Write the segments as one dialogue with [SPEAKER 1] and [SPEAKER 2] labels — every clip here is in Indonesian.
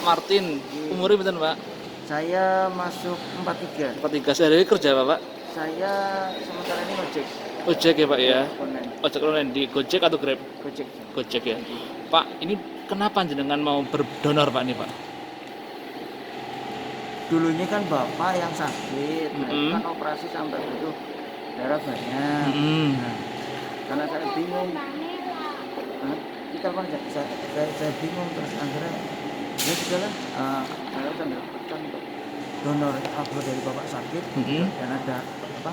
[SPEAKER 1] Martin. Umurnya pinten, Pak?
[SPEAKER 2] Saya masuk 43.
[SPEAKER 1] 43. Sehari kerja apa, Pak?
[SPEAKER 2] Saya sementara ini ojek.
[SPEAKER 1] Ojek ya, Pak ya.
[SPEAKER 2] Online.
[SPEAKER 1] Ojek online di Gojek atau Grab?
[SPEAKER 2] Gojek.
[SPEAKER 1] Gojek ya. Pak, ini kenapa jenengan mau berdonor, Pak, nih, Pak?
[SPEAKER 2] Dulunya kan bapak yang sakit, nah itu kan operasi sampai butuh darah banyak. Nah, karena saya bingung, kita kan saya bingung terus akhirnya ya sudahlah, saya sambil pesan untuk donor apabila dari bapak sakit dan ada apa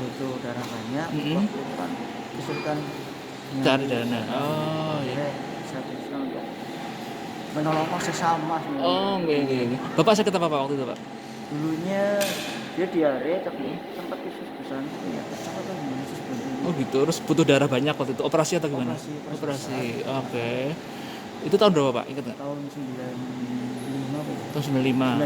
[SPEAKER 2] butuh darah banyak, waktu itu kan kesulitan
[SPEAKER 1] Cari dana. Oh, iya.
[SPEAKER 2] saya bisa untuk menolong sesama sebenarnya.
[SPEAKER 1] Oh, nggih. Bapak sakit apa, Pak, waktu itu, Pak?
[SPEAKER 2] Dulunya dia diare tapi sempat usus besar ya, apa kan usus buntu.
[SPEAKER 1] Oh gitu, terus butuh darah banyak waktu itu, operasi atau gimana? Operasi. Oke. Itu tahun berapa, Pak? Ingat nggak?
[SPEAKER 2] Tahun 95 apa ya?
[SPEAKER 1] Tahun 95.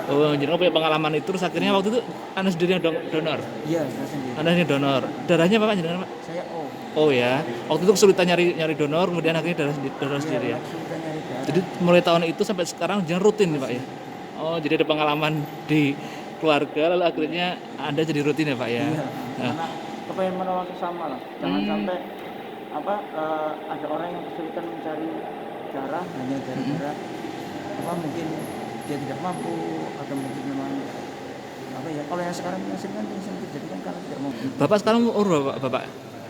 [SPEAKER 2] 95.
[SPEAKER 1] Oh, jadi punya pengalaman itu, terus akhirnya waktu itu Anda sendiri yang donor?
[SPEAKER 2] Iya, saya sendiri.
[SPEAKER 1] Anda ini donor. Darahnya apa, Pak, jenengan, Pak?
[SPEAKER 2] Saya
[SPEAKER 1] Oh ya, waktu itu kesulitan nyari donor, kemudian akhirnya donor sendiri ya.
[SPEAKER 2] kesulitan nyari darah.
[SPEAKER 1] Jadi mulai tahun itu sampai sekarang jangan rutin nih, Pak ya. Oh, jadi ada pengalaman di keluarga, lalu akhirnya Anda jadi rutin ya, Pak ya.
[SPEAKER 2] Iya, karena kepengen menolong sesama lah. Jangan sampai ada orang yang kesulitan mencari darah hanya gara-gara mungkin dia tidak mampu atau mungkin memang kalau yang sekarang kan insentif jadi kan kalau tidak mampu.
[SPEAKER 1] Bapak sekarang umur berapa, Bapak?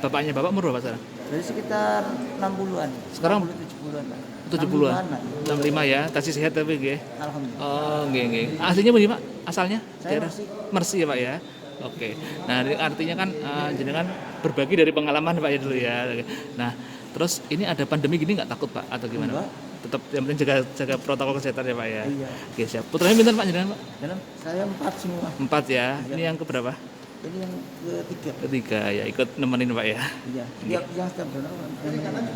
[SPEAKER 1] Bapaknya Bapak umur berapa sekarang?
[SPEAKER 2] Dari sekitar 60-an.
[SPEAKER 1] Sekarang
[SPEAKER 2] 70-an Pak.
[SPEAKER 1] 70-an. 65 ya, kasih sehat tapi nggih.
[SPEAKER 2] Alhamdulillah.
[SPEAKER 1] Oh, nggih. Aslinya mana, Pak? Asalnya?
[SPEAKER 2] Saya
[SPEAKER 1] Mersi ya, Pak ya. Oke. Nah, ini artinya kan jenengan berbagi dari pengalaman, Pak ya dulu ya. Nah, terus ini ada pandemi gini nggak takut, Pak, atau gimana?
[SPEAKER 2] Enggak.
[SPEAKER 1] Tetap yang penting jaga protokol kesehatan ya, Pak ya.
[SPEAKER 2] Iya.
[SPEAKER 1] Oke, siap. Putranya pinten, Pak, jenengan, Pak?
[SPEAKER 2] Saya 4 semua.
[SPEAKER 1] 4 ya.
[SPEAKER 2] Iya.
[SPEAKER 1] Ini yang keberapa?
[SPEAKER 2] Ini yang ketiga.
[SPEAKER 1] Ketiga ya, ikut nemenin, Pak ya.
[SPEAKER 2] Iya. Yang setiap donor.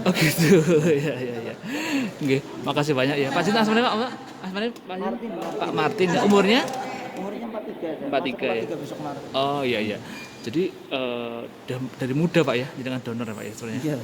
[SPEAKER 1] Oh gitu. Ya. Nggih, makasih banyak ya. Pak Cinta asmane, Pak? Asmane Pak Martin. Umurnya?
[SPEAKER 2] Umurnya 43.
[SPEAKER 1] 43 ya.
[SPEAKER 2] Besok Maret.
[SPEAKER 1] Oh iya. Jadi dari muda, Pak ya, dengan donor ya, Pak ya sebenarnya.
[SPEAKER 2] Iya.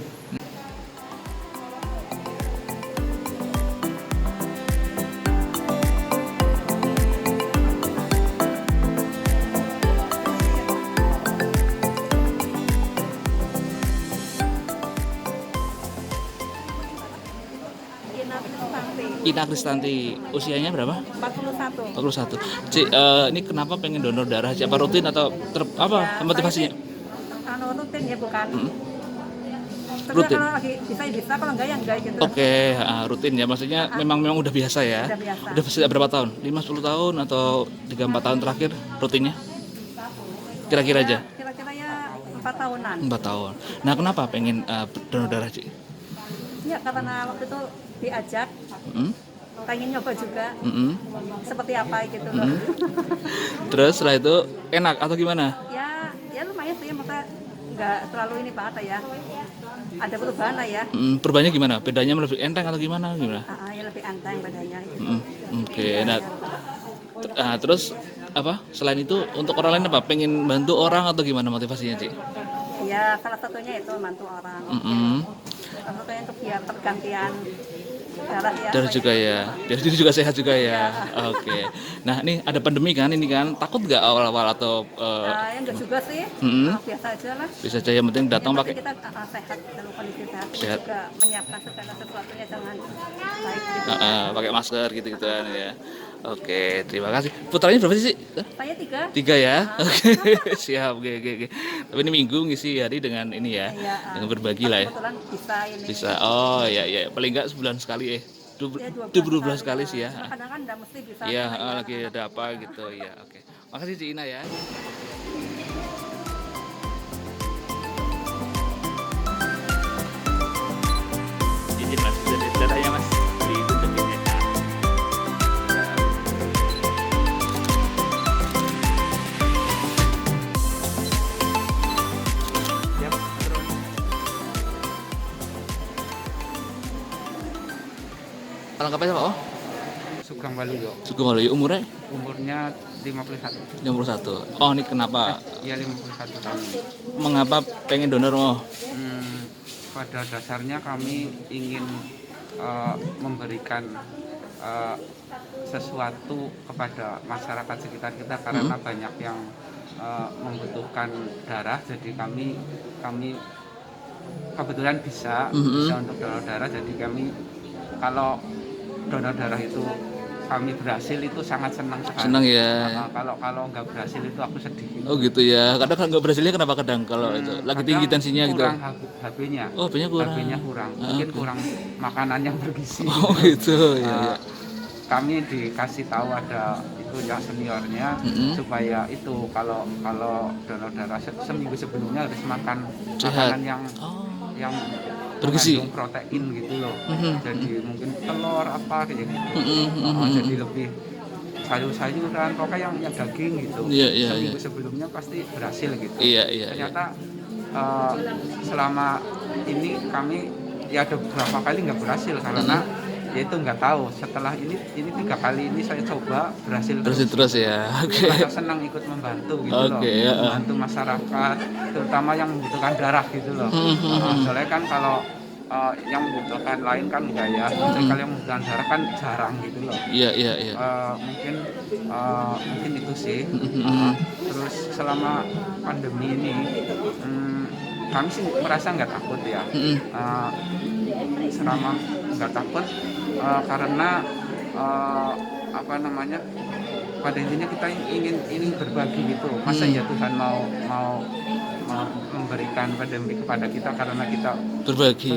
[SPEAKER 1] Ina Kristanti, usianya berapa?
[SPEAKER 3] 41.
[SPEAKER 1] 41. Cik, ini kenapa pengen donor darah? Siapa rutin atau apa motivasinya?
[SPEAKER 3] Rutin ya bukan. Terus
[SPEAKER 1] Rutin.
[SPEAKER 3] kalau lagi bisa, kalau enggak ya enggak gitu.
[SPEAKER 1] Oke, rutin ya. Maksudnya memang udah biasa ya.
[SPEAKER 3] Udah biasa.
[SPEAKER 1] Udah sejak berapa tahun? 5-10 tahun atau 3-4 tahun terakhir rutinnya? Kira-kira aja.
[SPEAKER 3] Kira-kira ya 4 tahunan.
[SPEAKER 1] 4 tahun. Nah, kenapa pengen donor darah, Cik?
[SPEAKER 3] Ya karena waktu itu diajak, pengen nyoba juga seperti apa gitu loh.
[SPEAKER 1] Terus setelah itu enak atau gimana?
[SPEAKER 3] Ya lumayan sih, maksudnya nggak terlalu ini Pak ya. Ada perubahan lah ya.
[SPEAKER 1] Perubahannya gimana? Bedanya lebih enteng atau gimana?
[SPEAKER 3] Ya lebih enteng badannya.
[SPEAKER 1] Oke. Nah, terus apa? Selain itu untuk orang lain apa? Pengen bantu orang atau gimana motivasinya, Cik?
[SPEAKER 3] Ya salah satunya itu bantu orang. Salah satunya untuk biar pergantian darah ya.
[SPEAKER 1] Darah juga ya. Biar diri juga sehat juga ya. Oke. Nah, ini ada pandemi kan ini kan. Takut nggak awal-awal atau
[SPEAKER 3] Ya enggak juga sih. Biasa aja lah.
[SPEAKER 1] bisa aja yang penting datang pakai
[SPEAKER 3] Kita sehat dalam kondisi sehat.
[SPEAKER 1] Sehat.
[SPEAKER 3] Juga menyiapkan segala sesuatunya jangan baik gitu.
[SPEAKER 1] pakai masker gitu-gituan ya. Oke, terima kasih. Putranya berapa sih?
[SPEAKER 3] Saya 3.
[SPEAKER 1] 3 ya. Oke, siap. Oke. Tapi ini minggu ngisi hari dengan ini ya.
[SPEAKER 3] Iya,
[SPEAKER 1] Dengan berbagi lah ya.
[SPEAKER 3] Kebetulan bisa ini.
[SPEAKER 1] Bisa. Oh ya. Paling enggak sebulan sekali 12 kali sih ya.
[SPEAKER 3] Kadang kan enggak mesti bisa.
[SPEAKER 1] Iya, lagi ada apa gitu ya. Oke. Makasih Cik Ina ya. Izin Mas, datanya Mas ditunjukin ya. Siap, terus. Lengkapnya apa? Oh?
[SPEAKER 4] Sugeng Waluyo.
[SPEAKER 1] Sugeng Waluyo, umurnya
[SPEAKER 4] Umurnya 51.
[SPEAKER 1] 51. Oh, ini kenapa?
[SPEAKER 4] Ya 51 tahun.
[SPEAKER 1] Mengapa pengen donor? Oh,
[SPEAKER 4] Pada dasarnya kami ingin memberikan eh, sesuatu kepada masyarakat sekitar kita karena banyak yang membutuhkan darah, jadi kami kebetulan bisa untuk donor darah, jadi kami kalau donor darah itu kami berhasil itu sangat senang sekali.
[SPEAKER 1] Senang ya.
[SPEAKER 4] Kalau nggak berhasil itu aku sedih.
[SPEAKER 1] Oh gitu ya. Kadang kan nggak berhasilnya kenapa kadang kalau itu lagi tinggi tensinya gitu.
[SPEAKER 4] Kurang HB-nya.
[SPEAKER 1] Oh, HB-nya kurang.
[SPEAKER 4] HB-nya kurang. Mungkin kurang makanan yang bergizi.
[SPEAKER 1] Oh gitu ya.
[SPEAKER 4] Kami dikasih tahu ada itu yang seniornya supaya itu kalau donor darah seminggu sebelumnya harus makan
[SPEAKER 1] Sehat.
[SPEAKER 4] makanan yang
[SPEAKER 1] Bergizi.
[SPEAKER 4] mengandung protein gitu loh. Jadi mungkin telur apa kayak gitu. Jadi lebih sayur-sayuran, pokoknya yang daging gitu.
[SPEAKER 1] Iya.
[SPEAKER 4] Seminggu sebelumnya pasti berhasil gitu.
[SPEAKER 1] Iya.
[SPEAKER 4] Ternyata selama ini kami ya ada beberapa kali nggak berhasil karena ya itu nggak tahu. Setelah ini 3 kali ini saya coba berhasil
[SPEAKER 1] Terus ya. Oke.
[SPEAKER 4] Saya senang ikut membantu gitu loh,
[SPEAKER 1] Ya.
[SPEAKER 4] membantu masyarakat, terutama yang membutuhkan darah gitu loh. Soalnya kan kalau yang membutuhkan lain kan enggak ya, kalau yang membutuhkan darah kan jarang gitu loh.
[SPEAKER 1] Iya.
[SPEAKER 4] Mungkin itu sih. Terus selama pandemi ini kami sih merasa nggak takut ya. Selama nggak takut karena apa namanya, pada intinya kita ingin berbagi gitu. Masa ya Tuhan mau memberikan pandemi kepada kita karena kita
[SPEAKER 1] Berbagi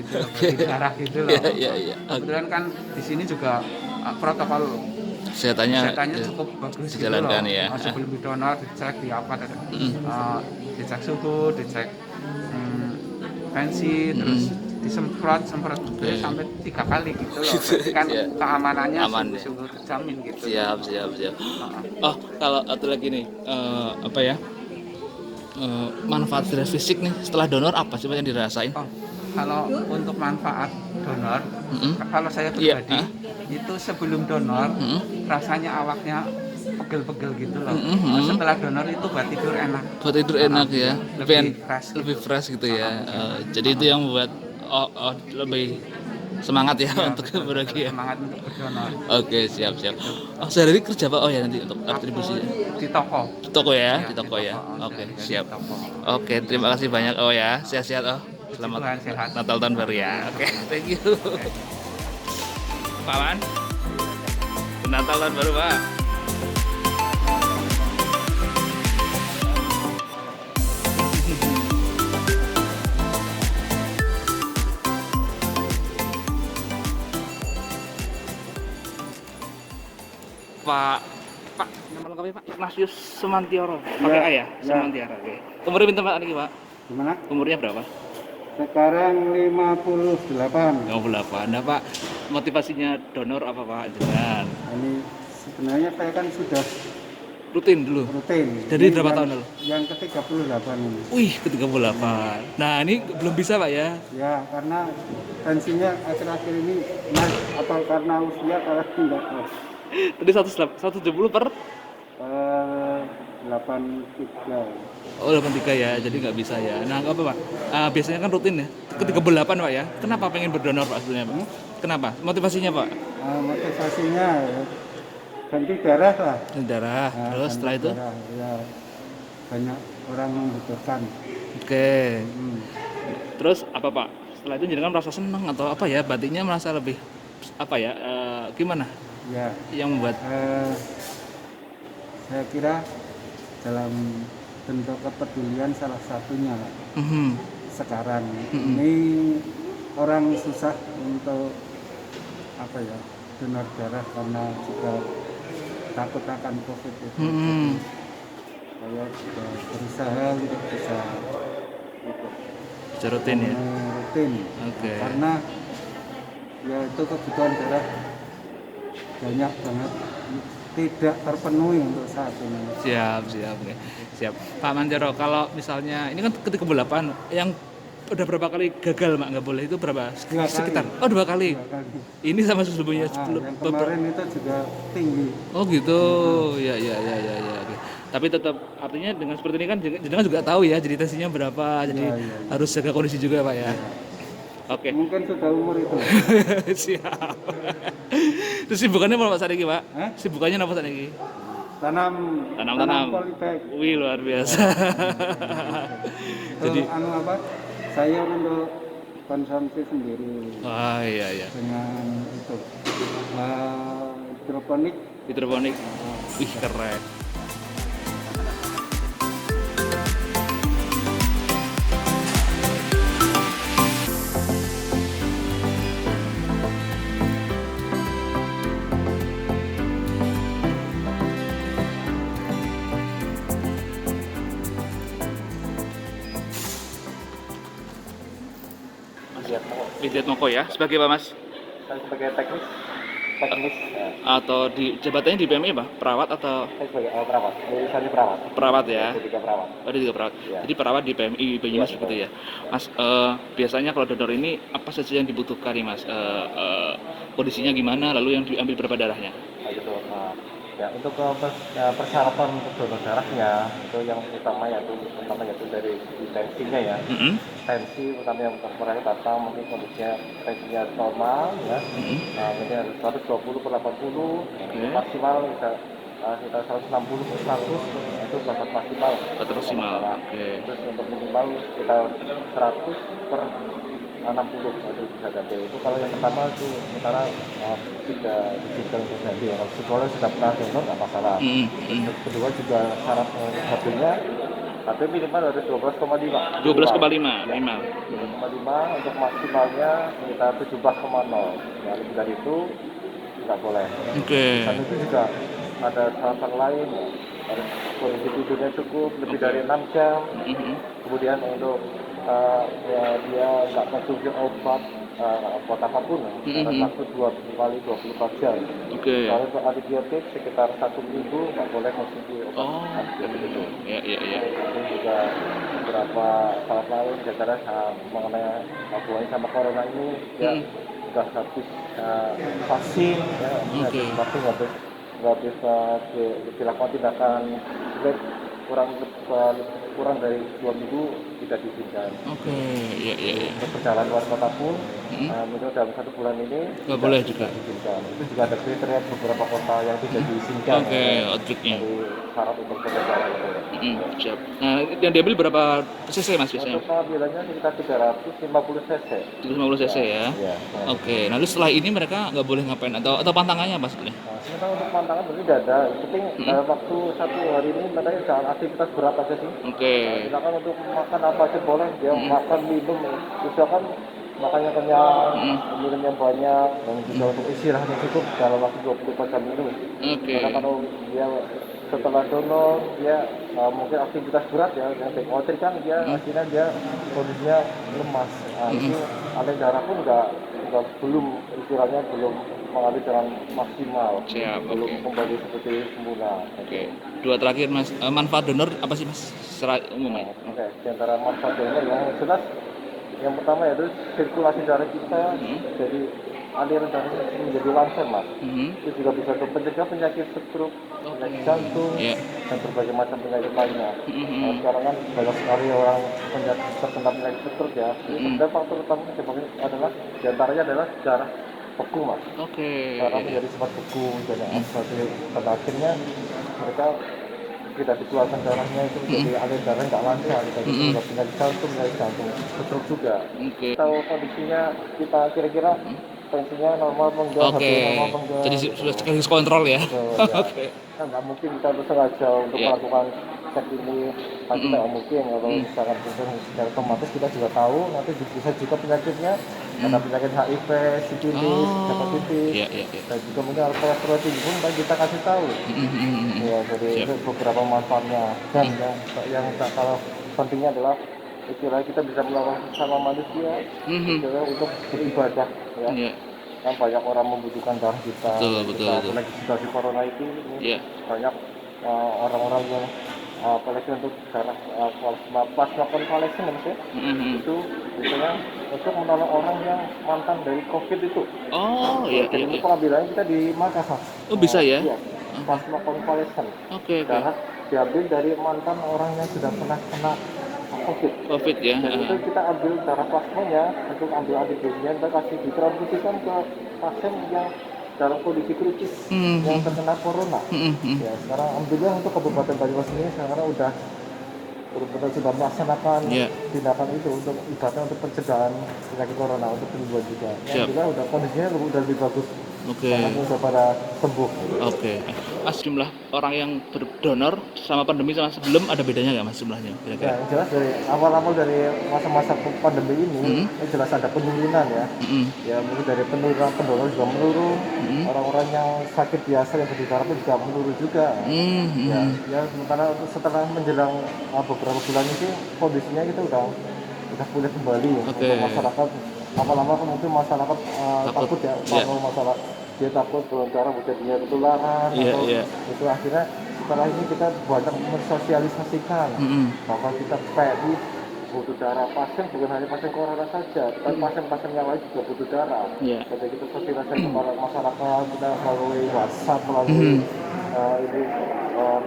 [SPEAKER 4] gitu, berbagi darah gitu loh.
[SPEAKER 1] Iya.
[SPEAKER 4] Kebetulan kan di sini juga protokol
[SPEAKER 1] Kesehatannya
[SPEAKER 4] cukup bagus
[SPEAKER 1] dijalankan
[SPEAKER 4] gitu loh.
[SPEAKER 1] ya.
[SPEAKER 4] Sebelum didonor dicek di apa, dicek suhu, dicek tensi, terus disemprot sampai 3 kali gitu loh. Berarti kan keamanannya
[SPEAKER 1] Aman,
[SPEAKER 4] sungguh terjamin gitu.
[SPEAKER 1] Siap. Oh, kalau atau lagi nih apa ya? Manfaat dari fisik nih setelah donor apa sih Pak yang dirasain?
[SPEAKER 4] Oh, kalau untuk manfaat donor, kalau saya pribadi itu sebelum donor rasanya awaknya pegel-pegel gitu loh. Setelah donor itu buat tidur enak.
[SPEAKER 1] Buat tidur enak ya.
[SPEAKER 4] Lebih
[SPEAKER 1] fresh gitu ya. Jadi itu yang membuat lebih semangat ya untuk berbagi ya.
[SPEAKER 4] Semangat untuk berdonor.
[SPEAKER 1] Oke, siap. Oh, sehari kerja Pak? Oh ya, nanti untuk atribusi
[SPEAKER 4] Di toko.
[SPEAKER 1] di toko ya,
[SPEAKER 4] Iya,
[SPEAKER 1] di toko ya. Oke,
[SPEAKER 4] sehari-hari
[SPEAKER 1] siap.
[SPEAKER 4] di toko.
[SPEAKER 1] Oke, terima kasih banyak ya. Sehat-sehat Selamat
[SPEAKER 4] Tuhan sehat.
[SPEAKER 1] Natal tahun baru ya. Oke, thank you. Pak Wan. Natal tahun baru, Pak. Pak, nama lengkapnya Pak Ignatius Sumantioro. Pakai A ya? Sumantioro. Oke. Umurnya pinter Pak ini Pak?
[SPEAKER 2] Gimana?
[SPEAKER 1] Umurnya berapa?
[SPEAKER 2] Sekarang 58.
[SPEAKER 1] 58. Nah Pak, motivasinya donor apa Pak? Jangan.
[SPEAKER 2] Ini sebenarnya saya kan sudah
[SPEAKER 1] Rutin dulu.
[SPEAKER 2] rutin.
[SPEAKER 1] Dari
[SPEAKER 2] Ini
[SPEAKER 1] berapa
[SPEAKER 2] yang-
[SPEAKER 1] tahun lalu?
[SPEAKER 2] Yang ke-38 ini.
[SPEAKER 1] Wih, ke-38. Nah, ini belum bisa Pak ya?
[SPEAKER 2] Ya, karena tensinya akhir-akhir ini naik, apa karena usia kalau tidak tahu.
[SPEAKER 1] Tadi 170 per
[SPEAKER 2] 83.
[SPEAKER 1] Oh, 83 ya, jadi nggak bisa ya. Nah, apa Pak? Biasanya kan rutin ya. Ke-38 Pak ya. Kenapa pengen berdonor Pak sebenarnya Pak? Kenapa? Motivasinya Pak?
[SPEAKER 2] Motivasinya ya, ganti darah lah.
[SPEAKER 1] Darah.
[SPEAKER 2] Nah,
[SPEAKER 1] Terus
[SPEAKER 2] ganti
[SPEAKER 1] setelah itu?
[SPEAKER 2] darah, ya, banyak orang membutuhkan.
[SPEAKER 1] Oke.
[SPEAKER 2] Hmm.
[SPEAKER 1] Terus apa Pak? Setelah itu jenengan merasa senang atau apa ya? Batinnya merasa lebih apa ya? Gimana?
[SPEAKER 2] Ya,
[SPEAKER 1] Yang membuat
[SPEAKER 2] saya kira dalam bentuk kepedulian salah satunya lah. Sekarang ini orang susah untuk apa ya, donor darah karena juga takut akan COVID itu. Saya juga berusaha untuk bisa
[SPEAKER 1] rutin ya.
[SPEAKER 2] rutin.
[SPEAKER 1] Oke.
[SPEAKER 2] Karena ya itu kebutuhan darah banyak banget tidak terpenuhi untuk saat ini.
[SPEAKER 1] Siap. Oke. Siap. Pak Mantero, kalau misalnya ini kan ke-38 yang udah berapa kali gagal Mak nggak boleh itu berapa?
[SPEAKER 2] 2 kali.
[SPEAKER 1] Sekitar. Oh, 2 kali.
[SPEAKER 2] 2 kali.
[SPEAKER 1] Ini sama sebelumnya
[SPEAKER 2] Yang kemarin itu juga tinggi.
[SPEAKER 1] Oh gitu. Ya. Oke. Tapi tetap artinya dengan seperti ini kan jenengan juga tahu ya jadi tensinya berapa. Jadi
[SPEAKER 2] Iya.
[SPEAKER 1] harus jaga kondisi juga Pak ya. Oke.
[SPEAKER 2] Mungkin sudah umur itu.
[SPEAKER 1] Siap. Terus sibukannya apa Pak Saniki, Pak?
[SPEAKER 2] Hah?
[SPEAKER 1] Sibukannya apa Saniki?
[SPEAKER 2] Tanam
[SPEAKER 1] Tanam-tanam.
[SPEAKER 2] polybag.
[SPEAKER 1] Wih, luar biasa. Jadi,
[SPEAKER 2] Anu apa? Sayur untuk konsumsi sendiri
[SPEAKER 1] wah iya iya.
[SPEAKER 2] dengan itu hidroponik.
[SPEAKER 1] Hidroponik. Wih, keren. Widjat Moko ya, sebagai apa Mas?
[SPEAKER 5] Saya sebagai teknis ya.
[SPEAKER 1] Atau di jabatannya di PMI Pak? Perawat atau
[SPEAKER 5] Saya sebagai perawat, lulusannya perawat,
[SPEAKER 1] perawat ya?
[SPEAKER 5] jadi perawat.
[SPEAKER 1] Oh, dia juga perawat.
[SPEAKER 5] Ya.
[SPEAKER 1] Jadi perawat di PMI Banyumas
[SPEAKER 5] Iya,
[SPEAKER 1] begitu ya. Mas, biasanya kalau donor ini apa saja yang dibutuhkan nih Mas? Kondisinya gimana? Lalu yang diambil berapa darahnya?
[SPEAKER 5] Nah, gitu. Nah, ya untuk persyaratan untuk donor darahnya itu yang utama yaitu dari tensinya ya.
[SPEAKER 1] Mm-hmm.
[SPEAKER 5] Tensi utama yang mereka datang mungkin kondisinya tensinya normal ya.
[SPEAKER 1] Mm-hmm.
[SPEAKER 5] Nah, mungkin ada 120 per 80,
[SPEAKER 1] Oke.
[SPEAKER 5] maksimal bisa kita 160 per 100 itu batas maksimal.
[SPEAKER 1] Batas maksimal,
[SPEAKER 5] Nah,
[SPEAKER 1] oke.
[SPEAKER 5] Terus untuk minimal kita 100 per 60 itu bisa ganti. Itu kalau yang pertama itu sementara tidak digital untuk ganti ya. Kalau sekolah sudah pernah donor nggak masalah.
[SPEAKER 1] Mm-hmm.
[SPEAKER 5] Terus kedua juga syarat HP-nya HP minimal harus 12,5.
[SPEAKER 1] 12,5
[SPEAKER 5] Ya.
[SPEAKER 1] minimal.
[SPEAKER 5] 12,5 untuk maksimalnya kita 17,0. Ya, lebih dari itu nggak boleh.
[SPEAKER 1] Oke.
[SPEAKER 5] Dan itu juga ada syarat lain ya. Harus kondisi tidurnya cukup lebih dari 6 jam.
[SPEAKER 1] Mm-hmm.
[SPEAKER 5] Kemudian untuk ya, dia nggak konsumsi obat apapun dalam waktu 2 kali 24 jam.
[SPEAKER 1] Oke.
[SPEAKER 5] Kalau untuk antibiotik sekitar 1 minggu nggak boleh konsumsi obat
[SPEAKER 1] Oh.
[SPEAKER 5] antibiotik itu.
[SPEAKER 1] Ya ya ya.
[SPEAKER 5] Itu juga beberapa syarat lain gara-gara mengenai hubungan sama corona ini dia sudah habis vaksin ya,
[SPEAKER 1] Oke.
[SPEAKER 5] habis vaksin nggak bisa dilakukan tindakan lab kurang dari 2 minggu tidak diizinkan.
[SPEAKER 1] Oke. Ya ya ya.
[SPEAKER 5] Untuk perjalanan luar kota pun mungkin dalam 1 bulan ini
[SPEAKER 1] Nggak boleh juga.
[SPEAKER 5] diizinkan. Itu juga ada kriteria beberapa kota yang tidak diizinkan.
[SPEAKER 1] Oke,
[SPEAKER 5] ya,
[SPEAKER 1] outbreak-nya.
[SPEAKER 5] dari syarat untuk perjalanan itu.
[SPEAKER 1] Siap. Nah, yang diambil berapa cc Mas biasanya?
[SPEAKER 5] Untuk pengambilannya sekitar 350 cc.
[SPEAKER 1] 350 cc ya.
[SPEAKER 5] Iya.
[SPEAKER 1] Oke. Nah, lalu setelah ini mereka nggak boleh ngapain atau pantangannya Mas?
[SPEAKER 5] Nah, sementara untuk pantangan berarti tidak ada. Yang penting dalam waktu 1 hari ini mereka jangan aktivitas berat aja sih.
[SPEAKER 1] Oke.
[SPEAKER 5] Silakan untuk makan apa aja boleh. Dia makan minum, misalkan makannya kenyang, minumnya banyak, dan juga untuk istirahatnya cukup dalam waktu 24 jam itu.
[SPEAKER 1] Oke.
[SPEAKER 5] Karena kalau dia setelah donor dia mungkin aktivitas berat ya, yang khawatir kan dia akhirnya dia kondisinya lemas. Nah, itu aliran darah pun belum istilahnya belum mengalir dengan maksimal.
[SPEAKER 1] Siap,
[SPEAKER 5] Belum
[SPEAKER 1] oke.
[SPEAKER 5] kembali seperti semula.
[SPEAKER 1] Oke. Dua terakhir Mas, manfaat donor apa sih Mas? Secara umum ya?
[SPEAKER 5] Oke, di antara manfaat donor yang jelas yang pertama yaitu sirkulasi darah kita jadi aliran darahnya menjadi lancar Mas. Itu juga bisa mencegah penyakit stroke, penyakit jantung,
[SPEAKER 1] Iya.
[SPEAKER 5] dan berbagai macam penyakit lainnya. Nah, sekarang kan banyak sekali orang terkena penyakit stroke ya. Dan faktor utama adalah diantaranya adalah darah beku Mas.
[SPEAKER 1] Oke.
[SPEAKER 5] Darah menjadi sempat beku dan pada akhirnya mereka tidak dikeluarkan darahnya itu jadi aliran darah nggak lancar, jadi penyakit jantung, stroke juga.
[SPEAKER 1] Oke.
[SPEAKER 5] Tahu kondisinya kita kira-kira tensinya normal enggak,
[SPEAKER 1] Oke.
[SPEAKER 5] normal enggak.
[SPEAKER 1] Jadi sudah sekaligus kontrol ya.
[SPEAKER 5] Betul, ya.
[SPEAKER 1] Oke.
[SPEAKER 5] Kan nggak mungkin kita bersengaja untuk
[SPEAKER 1] Iya.
[SPEAKER 5] melakukan cek ini, pasti nggak mungkin kalau misalkan secara otomatis kita juga tahu nanti bisa juga penyakitnya ada penyakit HIV, sifilis, hepatitis,
[SPEAKER 1] Iya iya iya.
[SPEAKER 5] dan juga mungkin kolesterol tinggi pun kan kita kasih tahu. Ya, jadi
[SPEAKER 1] Siap.
[SPEAKER 5] itu beberapa manfaatnya dan yang tak kalah pentingnya adalah istilahnya kita bisa melakukan sama manusia istilahnya untuk beribadah ya.
[SPEAKER 1] Iya.
[SPEAKER 5] Kan banyak orang membutuhkan darah kita.
[SPEAKER 1] Betul.
[SPEAKER 5] Apalagi situasi corona ini
[SPEAKER 1] Iya.
[SPEAKER 5] banyak orang-orang yang apalagi untuk darah plasma convalescent ya. Itu biasanya untuk menolong orang yang mantan dari COVID itu.
[SPEAKER 1] Oh iya
[SPEAKER 5] Jadi
[SPEAKER 1] iya.
[SPEAKER 5] itu
[SPEAKER 1] Iya.
[SPEAKER 5] pengambilannya kita di Makassar.
[SPEAKER 1] Oh, bisa ya?
[SPEAKER 5] Iya. Plasma convalescent.
[SPEAKER 1] Oke oke.
[SPEAKER 5] Darah diambil dari mantan orang yang sudah pernah kena COVID.
[SPEAKER 1] COVID ya.
[SPEAKER 5] Dan itu kita ambil darah plasmanya untuk ambil antigennya, kita kasih ditransfusikan ke pasien yang dalam kondisi kritis yang terkena corona. Ya, sekarang alhamdulillah untuk Kabupaten Banyumas ini sekarang udah benar-benar sudah melaksanakan tindakan itu untuk ibaratnya untuk pencegahan penyakit corona untuk penyembuhan juga. Alhamdulillah udah kondisinya udah lebih bagus. Karena udah pada sembuh.
[SPEAKER 1] Mas, jumlah orang yang berdonor sama pandemi sama sebelum ada bedanya nggak Mas jumlahnya?
[SPEAKER 5] Ya, yang jelas dari awal-awal dari masa-masa pandemi ini jelas ada penurunan ya. Ya mungkin dari penurunan pendonor juga menurun, orang-orang yang sakit biasa yang berdarah pun juga menurun juga. Ya sementara setelah menjelang beberapa bulan ini kondisinya kita udah pulih kembali untuk masyarakat. Lama-lama mungkin masyarakat takut ya kalau masalah dia takut darah jadinya ketularan itu akhirnya setelah ini kita banyak mensosialisasikan bahwa kita PMI butuh darah pasien bukan hanya pasien corona saja, tapi pasien-pasien yang lain juga butuh darah. Jadi kita sosialisasi kepada masyarakat, kita melalui WhatsApp, melalui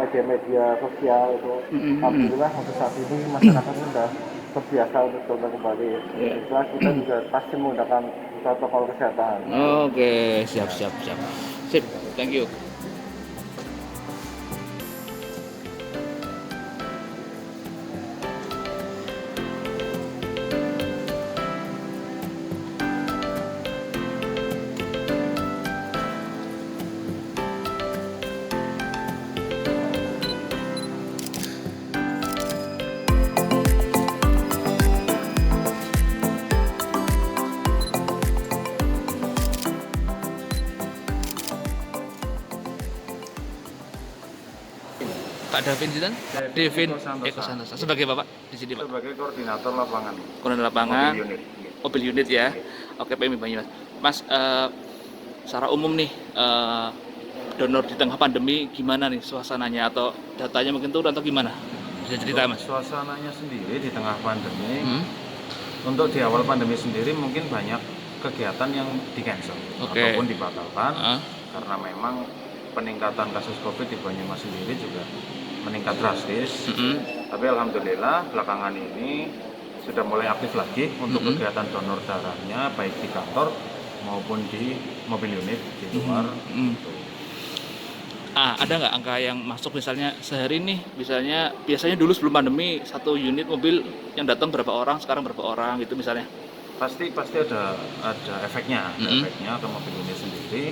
[SPEAKER 5] media-media sosial itu. Alhamdulillah untuk saat ini masyarakat sudah terbiasa untuk donor kembali. Setelah kita juga pasti menggunakan protokol kesehatan.
[SPEAKER 1] Siap. Sip, thank you. Pak Davin Jidan? Devin Eko Santosa. Sebagai Bapak di sini, Pak?
[SPEAKER 6] Sebagai koordinator lapangan.
[SPEAKER 1] Koordinator lapangan.
[SPEAKER 6] Mobil
[SPEAKER 1] Mobil unit
[SPEAKER 6] unit.
[SPEAKER 1] ya. Oke, PMI Banyumas. Mas, secara umum nih, donor di tengah pandemi gimana nih suasananya atau datanya mungkin turun atau gimana? Bisa cerita, Mas?
[SPEAKER 6] Suasananya sendiri di tengah pandemi, untuk di awal pandemi sendiri mungkin banyak kegiatan yang di-cancel ataupun dibatalkan karena memang peningkatan kasus COVID di Banyumas sendiri juga meningkat drastis. Tapi alhamdulillah belakangan ini sudah mulai aktif lagi untuk kegiatan donor darahnya baik di kantor maupun di mobil unit di luar.
[SPEAKER 1] Ada nggak angka yang masuk misalnya sehari nih, misalnya biasanya dulu sebelum pandemi satu unit mobil yang datang berapa orang, sekarang berapa orang gitu misalnya?
[SPEAKER 6] Pasti ada efeknya, efeknya ke mobil unit sendiri.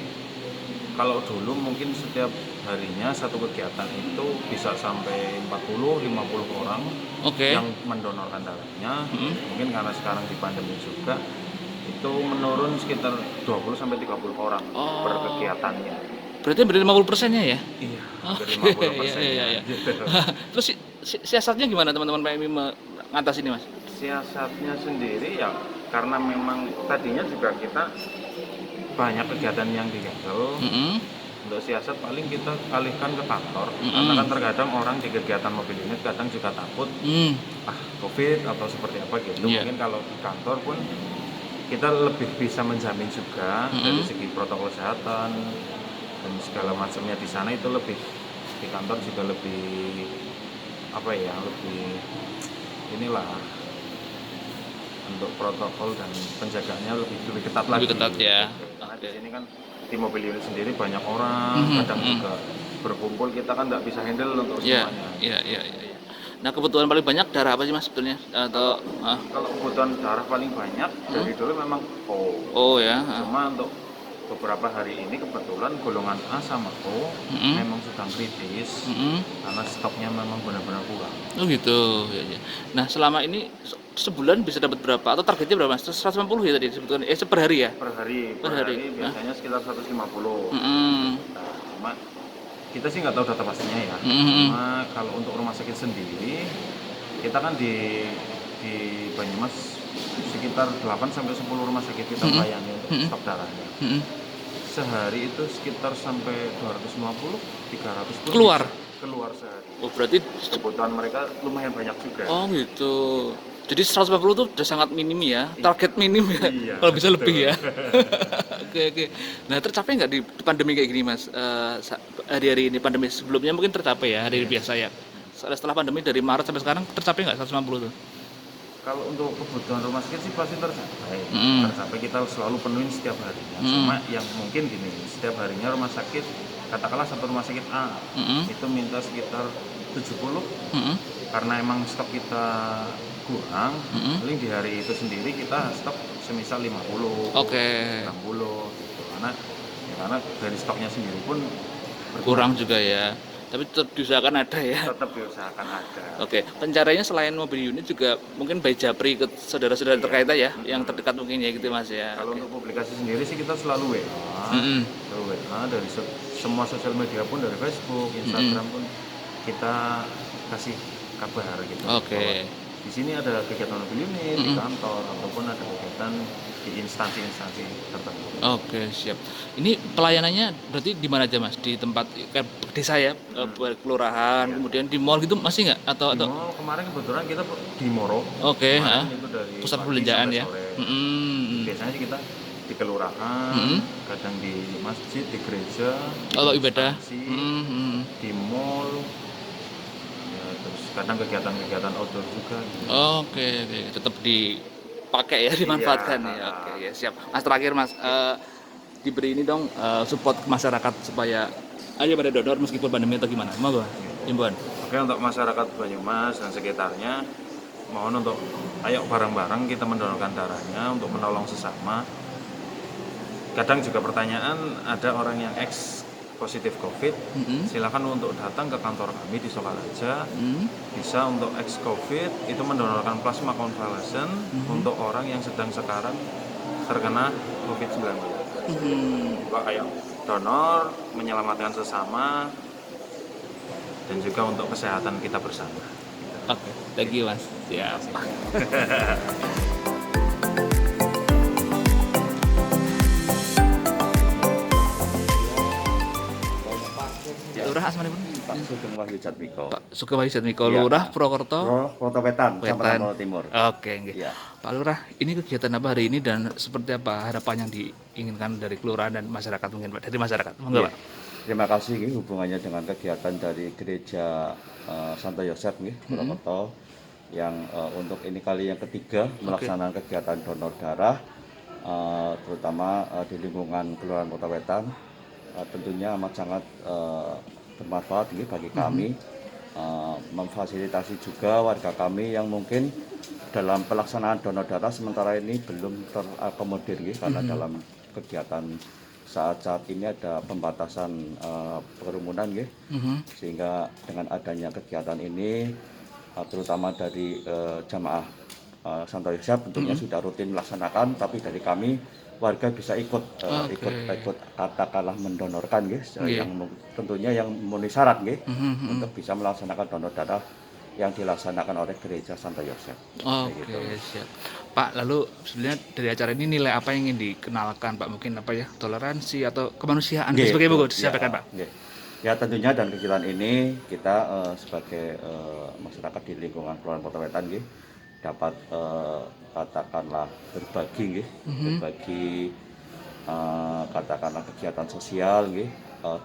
[SPEAKER 6] Kalau dulu mungkin setiap harinya satu kegiatan itu bisa sampai 40-50 orang yang mendonorkan darahnya. Mungkin karena sekarang di pandemi juga itu menurun sekitar 20-30 orang per kegiatannya.
[SPEAKER 1] Berarti dari 50%-nya ya?
[SPEAKER 6] Iya, dari 50%-nya. Gitu.
[SPEAKER 1] Terus siasatnya gimana teman-teman PMI mengatasi ini, Mas?
[SPEAKER 6] Siasatnya sendiri ya karena memang tadinya juga kita banyak kegiatan yang di-cancel. Untuk siasat paling kita alihkan ke kantor karena kan terkadang orang di kegiatan mobil unit kadang juga takut COVID atau seperti apa gitu. Mungkin kalau di kantor pun kita lebih bisa menjamin juga dari segi protokol kesehatan dan segala macamnya di sana itu lebih di kantor juga lebih lebih inilah untuk protokol dan penjagaannya lebih ketat lagi.
[SPEAKER 1] Lebih ketat ya.
[SPEAKER 6] Karena di sini kan di mobil unit sendiri banyak orang, kadang juga berkumpul kita kan nggak bisa handle untuk semuanya.
[SPEAKER 1] Iya. Nah, kebutuhan paling banyak darah apa sih, Mas, sebetulnya? Atau
[SPEAKER 6] kalau kebutuhan darah paling banyak dari dulu memang cuma untuk beberapa hari ini kebetulan golongan A sama O memang sedang kritis karena stoknya memang benar-benar kurang.
[SPEAKER 1] Oh gitu. Ya. Nah, selama ini sebulan bisa dapat berapa? Atau targetnya berapa, Mas? 150 ya tadi sebetulnya. Per hari ya?
[SPEAKER 6] Per hari biasanya sekitar 150. Cuma kita sih nggak tahu data pastinya ya. Cuma kalau untuk rumah sakit sendiri, kita kan di Banyumas sekitar 8-10 rumah sakit kita melayani untuk stok darahnya. Sehari itu sekitar sampai 250-300 pun
[SPEAKER 1] keluar
[SPEAKER 6] sehari.
[SPEAKER 1] Oh, berarti
[SPEAKER 6] kebutuhan mereka lumayan banyak juga.
[SPEAKER 1] Oh gitu. Jadi 150 itu udah sangat minim ya, target minim ya, kalau bisa
[SPEAKER 6] betul.
[SPEAKER 1] lebih ya. Oke. Nah, tercapai nggak di pandemi kayak gini, Mas? Hari-hari ini pandemi sebelumnya mungkin tercapai ya, hari biasa ya. Setelah pandemi dari Maret sampai sekarang tercapai nggak 150 tuh?
[SPEAKER 6] Kalau untuk kebutuhan rumah sakit sih pasti tercapai. Tercapai, kita selalu penuhin setiap harinya. Cuma yang mungkin gini, setiap harinya rumah sakit, katakanlah satu rumah sakit A itu minta sekitar 70, karena emang stok kita kurang, paling di hari itu sendiri kita stok semisal 50, 60 gitu. Karena dari stoknya sendiri pun
[SPEAKER 1] Kurang juga ya. Tapi tetap diusahakan ada ya.
[SPEAKER 6] tetap diusahakan ada.
[SPEAKER 1] Oke, pencariannya selain mobil unit juga mungkin by Japri ke saudara-saudara terkait ya, yang terdekat mungkin ya gitu Mas ya.
[SPEAKER 6] Kalau untuk publikasi sendiri sih kita selalu WA, selalu WA dari semua sosial media pun, dari Facebook, Instagram pun kita kasih kabar gitu.
[SPEAKER 1] Oke.
[SPEAKER 6] Di sini ada kegiatan mobil unit di kantor ataupun ada kegiatan di instansi-instansi tertentu.
[SPEAKER 1] Oke, siap. Ini pelayanannya berarti di mana aja Mas? Di tempat kayak desa ya, kelurahan, kemudian di mall gitu masih nggak? Atau
[SPEAKER 6] Di mall kemarin kebetulan kita di Moro.
[SPEAKER 1] Oke,
[SPEAKER 6] Kemarin itu dari
[SPEAKER 1] pusat
[SPEAKER 6] pagi
[SPEAKER 1] perbelanjaan
[SPEAKER 6] sampai
[SPEAKER 1] ya.
[SPEAKER 6] sore. Biasanya sih kita di kelurahan, kadang di masjid, di gereja,
[SPEAKER 1] Kalau
[SPEAKER 6] di
[SPEAKER 1] ibadah,
[SPEAKER 6] instansi, di mall, ya, terus kadang kegiatan-kegiatan outdoor juga. Gitu.
[SPEAKER 1] Oke, tetap dipakai ya, dimanfaatkan ya. Oke, ya siap. Mas terakhir Mas, diberi ini dong support ke masyarakat supaya ayo pada donor meskipun pandemi atau gimana? Mau gak? Himbauan.
[SPEAKER 6] Oke, untuk masyarakat Banyumas dan sekitarnya, mohon untuk ayo bareng-bareng kita mendonorkan darahnya untuk menolong sesama. Kadang juga pertanyaan, ada orang yang positif COVID, silakan untuk datang ke kantor kami di Sokaraja. Bisa untuk COVID itu mendonorkan plasma konvalesen untuk orang yang sekarang terkena COVID-19. Ayo donor, menyelamatkan sesama, dan juga untuk kesehatan kita bersama.
[SPEAKER 1] Oke, thank you Mas. Siap. Lurah asmanipun?
[SPEAKER 2] Pak Sugeng Wahyu Jatmiko.
[SPEAKER 1] Pak Sugeng Wahyu Jatmiko,
[SPEAKER 2] Iya.
[SPEAKER 1] Lurah Purwokerto.
[SPEAKER 2] Kota Wetan, Samperan Moro Timur.
[SPEAKER 1] Oke, nggih.
[SPEAKER 2] Iya.
[SPEAKER 1] Pak Lurah, ini kegiatan apa hari ini dan seperti apa harapan yang diinginkan dari kelurahan dan masyarakat mungkin Pak, dari masyarakat? Monggo,
[SPEAKER 2] Iya.
[SPEAKER 1] Pak.
[SPEAKER 2] Terima kasih nggih, hubungannya dengan kegiatan dari Gereja Santo Yosef nggih, Purwokerto yang untuk ini kali yang ketiga melaksanakan kegiatan donor darah, terutama di lingkungan Kelurahan Kota Wetan. Tentunya amat sangat bermanfaat nggih bagi kami, memfasilitasi juga warga kami yang mungkin dalam pelaksanaan donor darah sementara ini belum terakomodir nggih, karena dalam kegiatan saat ini ada pembatasan kerumunan nggih. Sehingga dengan adanya kegiatan ini terutama dari jamaah Santo Yosef tentunya sudah rutin melaksanakan, tapi dari kami warga bisa ikut katakanlah mendonorkan nggih, yang tentunya yang memenuhi syarat nggih untuk bisa melaksanakan donor darah yang dilaksanakan oleh Gereja Santo Yosef.
[SPEAKER 1] Oke, siap. Pak, lalu sebenarnya dari acara ini nilai apa yang ingin dikenalkan Pak? Mungkin apa ya, toleransi atau kemanusiaan dan sebagainya, Pak, disampaikan Pak.
[SPEAKER 2] Ya tentunya dan kegiatan ini kita sebagai masyarakat di lingkungan Kelurahan Kota Wetan nggih, dapat katakanlah berbagi nggih, berbagi katakanlah kegiatan sosial nggih,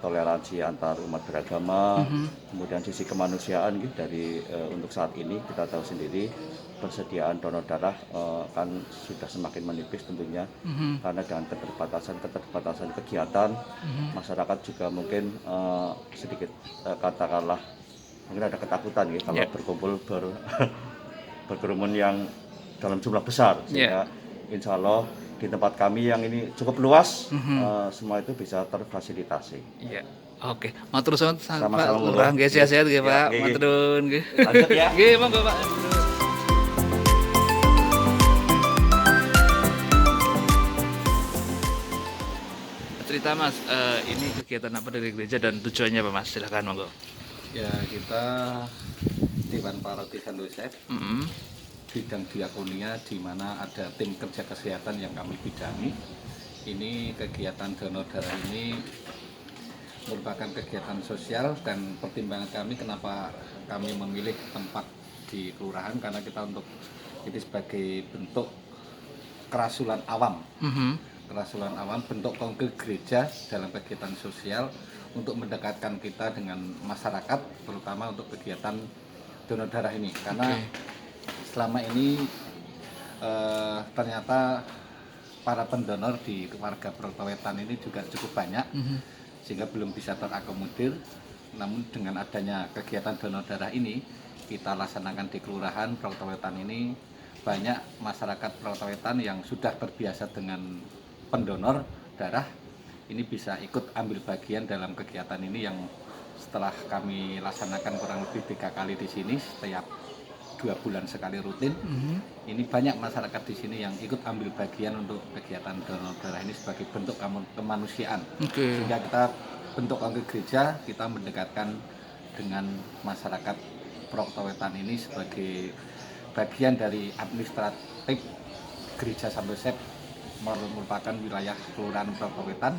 [SPEAKER 2] toleransi antar umat beragama, kemudian sisi kemanusiaan gitu. Dari untuk saat ini kita tahu sendiri persediaan donor darah kan sudah semakin menipis tentunya, karena dengan keterbatasan kegiatan masyarakat juga mungkin sedikit katakanlah mungkin ada ketakutan gitu kalau berkumpul berkerumun yang dalam jumlah besar, sehingga insya Allah di tempat kami yang ini cukup luas, semua itu bisa terfasilitasi.
[SPEAKER 1] Iya. Oke, matur suwun
[SPEAKER 2] Sama-sama,
[SPEAKER 1] Pak Lurah, nggih sehat-sehat nggih Pak. Matur nuwun nggih.
[SPEAKER 2] Lanjut ya.
[SPEAKER 1] Nggih, monggo Pak. Cerita Mas, ini kegiatan apa dari gereja dan tujuannya apa Mas? Silakan monggo.
[SPEAKER 7] Ya, kita Dewan Paroki Santo Yosef, bidang diakonia di mana ada tim kerja kesehatan yang kami bidangi. Ini kegiatan donor darah ini merupakan kegiatan sosial, dan pertimbangan kami kenapa kami memilih tempat di kelurahan karena kita untuk ini sebagai bentuk kerasulan awam. Kerasulan awam, bentuk konkret gereja dalam kegiatan sosial untuk mendekatkan kita dengan masyarakat, terutama untuk kegiatan donor darah ini. Karena selama ini ternyata para pendonor di warga Protowetan ini juga cukup banyak, sehingga belum bisa terakomodir. Namun dengan adanya kegiatan donor darah ini, kita laksanakan di Kelurahan Protowetan ini, banyak masyarakat Protowetan yang sudah terbiasa dengan pendonor darah, ini bisa ikut ambil bagian dalam kegiatan ini yang setelah kami laksanakan kurang lebih 3 kali di sini, setiap 2 bulan sekali rutin. Ini banyak masyarakat di sini yang ikut ambil bagian untuk kegiatan donor darah ini sebagai bentuk kemanusiaan. Sehingga kita bentuk konkret gereja, kita mendekatkan dengan masyarakat Protowetan ini sebagai bagian dari administratif Gereja Santo Yosef, merupakan wilayah Kelurahan Protowetan,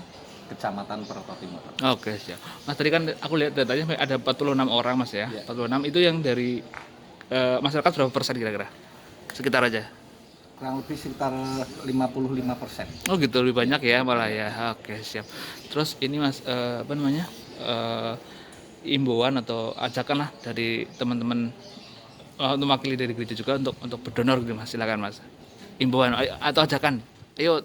[SPEAKER 7] Kecamatan Proto Timur.
[SPEAKER 1] Oke, siap. Mas, tadi kan aku lihat datanya ada 46 orang, Mas ya. 46 itu yang dari masyarakat berapa persen kira-kira? Sekitar aja.
[SPEAKER 7] Kurang lebih sekitar 55%.
[SPEAKER 1] Oh gitu, lebih banyak ya malah ya. Oke, siap. Terus ini Mas, apa namanya? Imbauan atau ajakan lah dari teman-teman untuk mewakili dari gereja juga untuk berdonor gitu Mas. Silakan Mas. Imbauan atau ajakan. Ayo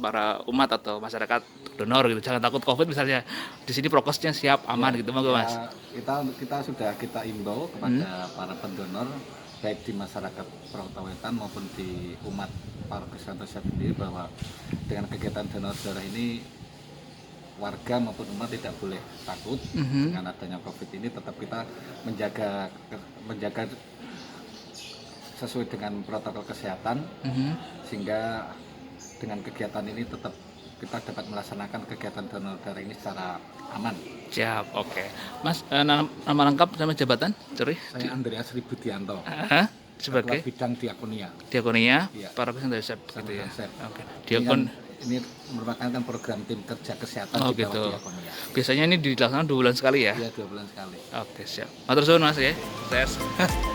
[SPEAKER 1] para umat atau masyarakat donor gitu. Jangan takut Covid misalnya. Di sini prokesnya siap, aman gitu monggo Mas.
[SPEAKER 7] Kita sudah imbau kepada para pendonor, baik di masyarakat Protowetan maupun di umat Paroki Santo Yosef sendiri, bahwa dengan kegiatan donor darah ini warga maupun umat tidak boleh takut dengan adanya Covid ini. Tetap kita menjaga sesuai dengan protokol kesehatan, sehingga dengan kegiatan ini tetap kita dapat melaksanakan kegiatan donor darah ini secara aman.
[SPEAKER 1] Siap, oke. Mas, nama lengkap sama jabatan? Sorry.
[SPEAKER 7] Saya Andreas Ribudianto.
[SPEAKER 1] Sebagai
[SPEAKER 7] Ketua Bidang Diakonia.
[SPEAKER 1] Diakonia,
[SPEAKER 7] Iya.
[SPEAKER 1] Paroki Santo Yosef gitu ya.
[SPEAKER 7] Yosef.
[SPEAKER 1] Oke. Diakon.
[SPEAKER 7] Ini merupakan kan program tim kerja kesehatan
[SPEAKER 1] Oh
[SPEAKER 7] di
[SPEAKER 1] gitu.
[SPEAKER 7] bawah Diakonia.
[SPEAKER 1] Biasanya ini dilaksanakan 2 bulan sekali ya?
[SPEAKER 7] Iya, 2 bulan sekali.
[SPEAKER 1] Oke, siap. Matur suwun Mas ya. Sukses.